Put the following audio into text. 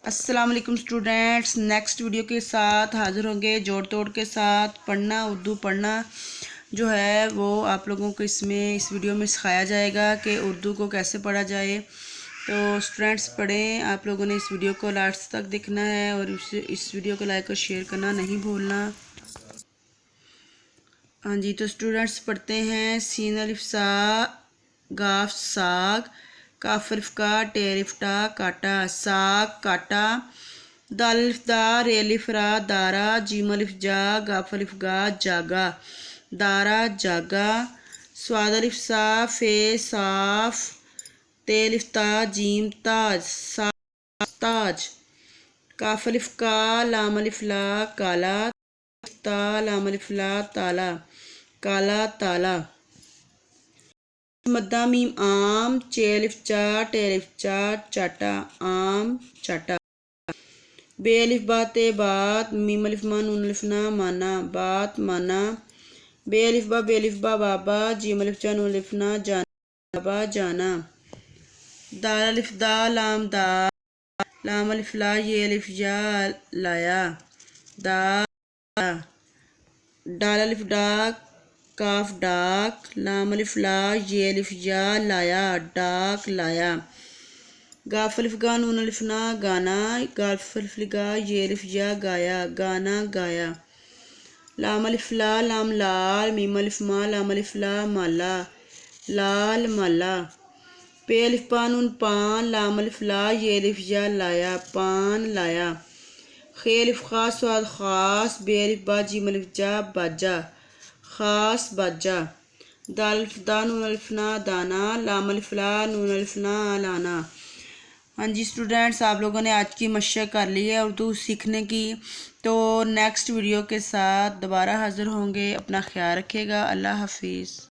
अस्सलाम वालेकुम students, next video के साथ हाज़िर होंगे जोड़ तोड़ के साथ। पढ़ना उर्दू पढ़ना जो है वो आप लोगों को इस वीडियो में सिखाया जाएगा कि उर्दू को कैसे पढ़ा जाए। तो स्टूडेंट्स पढ़ें, आप लोगों ने इस वीडियो को लास्ट तक देखना है और इस वीडियो को लाइक और शेयर करना नहीं भूलना। हाँ जी, तो स्टूडेंट्स पढ़ते हैं। सीन अलिफ सा गाफ साग, काफ अलिफ का टे अलिफ टा काटा, साग काटा। दाल अलिफ दा रे अलिफ रा दारा, जीम अलिफ जा गाफ अलिफ गा जागा, दारा जागा। स्वाद अलिफ सा फे साफ, ते अलिफ ता जीम ताज ताज। काफ अलिफ का लाम अलिफ ला काला, ता लाम अलिफ ला ताला काला ताला। मद्दा मीम आम, चे अलिफ चा टे अलिफ चा चाटा आम चाटा। बे अलिफ बा ते बात, मीम अलिफ मा नून अलिफ ना माना बात माना। बे अलिफ बा बाबा, जीम अलिफ चा नून अलिफ ना जाना बाबा जाना। दाल अलिफ दा लाम दा, लाम अलिफ ला ये अलिफ या लाया दा। डाल अलिफ डा काफ डाक, लाम अलिफ ला ये अलिफ या लाया डाक लाया। गाफ अलिफ गा नून अलिफ ना गाना, गाफ अलिफ गा ये अलिफ या गाया गाना गाया। लाम अलिफ ला लाम लाल, मीम अलिफ मा लाम अलिफ ला माला लाल माला। पे अलिफ पा नून पान, लाम अलिफ ला ये अलिफ या लाया पान लाया। खे अलिफ खा स्वाद खास, बे अलिफ बा जीम अलिफ जा बाजा खास बाजा। दाल अलिफ दा नून अलिफ ना दाना, लाम अलिफ ला नून अलिफ ना लाना। हाँ जी स्टूडेंट्स, आप लोगों ने आज की मशक कर ली है उर्दू सीखने की। तो नेक्स्ट वीडियो के साथ दोबारा हाज़िर होंगे। अपना ख्याल रखिएगा। अल्लाह हाफिज़।